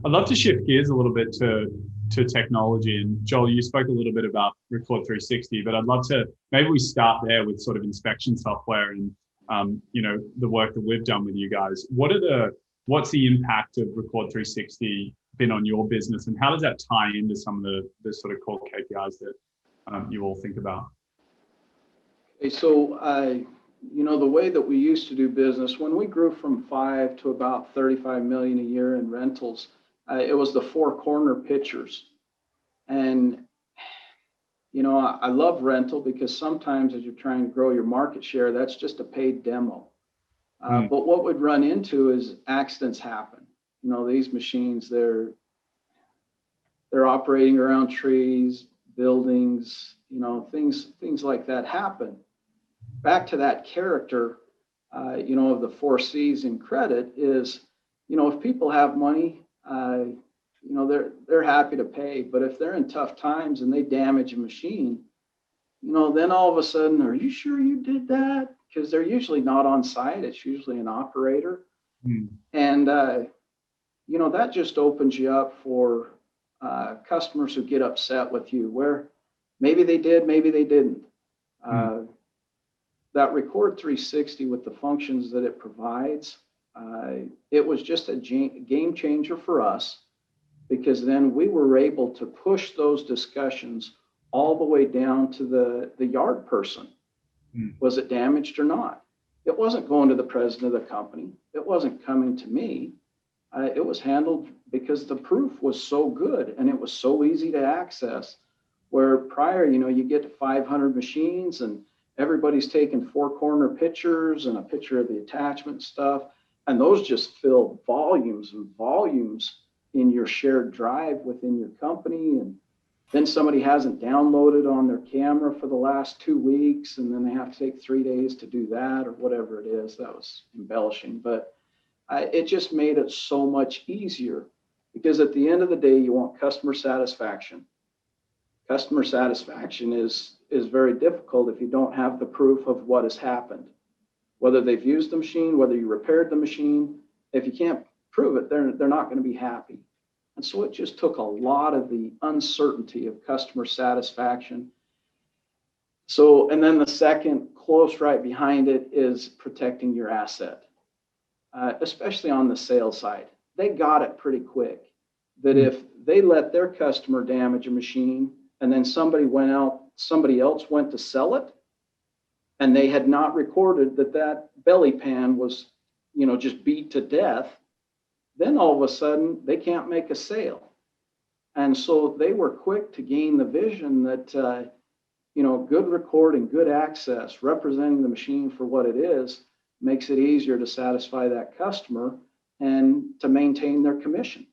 I'd love to shift gears a little bit to technology. And Joel, you spoke a little bit about Record360, but I'd love to maybe we start there with sort of inspection software and the work that we've done with you guys. What's the impact of Record360 been on your business, and how does that tie into some of the sort of core KPIs that you all think about? Okay, so the way that we used to do business, when we grew from 5 to about 35 million a year in rentals, it was the four corner pictures. And I love rental because sometimes as you're trying to grow your market share, that's just a paid demo. But what would run into is accidents happen. These machines, they're operating around trees, buildings, things like that happen. Back to that character, of the 4 C's in credit is, if people have money, they're happy to pay. But if they're in tough times and they damage a machine, then all of a sudden, are you sure you did that? Because they're usually not on site. It's usually an operator. And, that just opens you up for customers who get upset with you, where maybe they did, maybe they didn't. That Record360 with the functions that it provides, it was just a game changer for us, because then we were able to push those discussions all the way down to the yard person. Was it damaged or not? It wasn't going to the president of the company. It wasn't coming to me. It was handled because the proof was so good and it was so easy to access, where prior, you get to 500 machines and everybody's taking four corner pictures and a picture of the attachment stuff. And those just fill volumes and volumes in your shared drive within your company. And then somebody hasn't downloaded on their camera for the last 2 weeks, and then they have to take 3 days to do that or whatever it is. That was embellishing, but it just made it so much easier, because at the end of the day, you want customer satisfaction. Customer satisfaction is very difficult if you don't have the proof of what has happened, whether they've used the machine, whether you repaired the machine. If you can't prove it, they're not going to be happy. And so it just took a lot of the uncertainty of customer satisfaction. So, and then the second close right behind it is protecting your asset, especially on the sales side. They got it pretty quick that if they let their customer damage a machine and then somebody else went to sell it, and they had not recorded that belly pan was, just beat to death, then all of a sudden they can't make a sale. And so they were quick to gain the vision that, good recording, good access, representing the machine for what it is, makes it easier to satisfy that customer and to maintain their commission.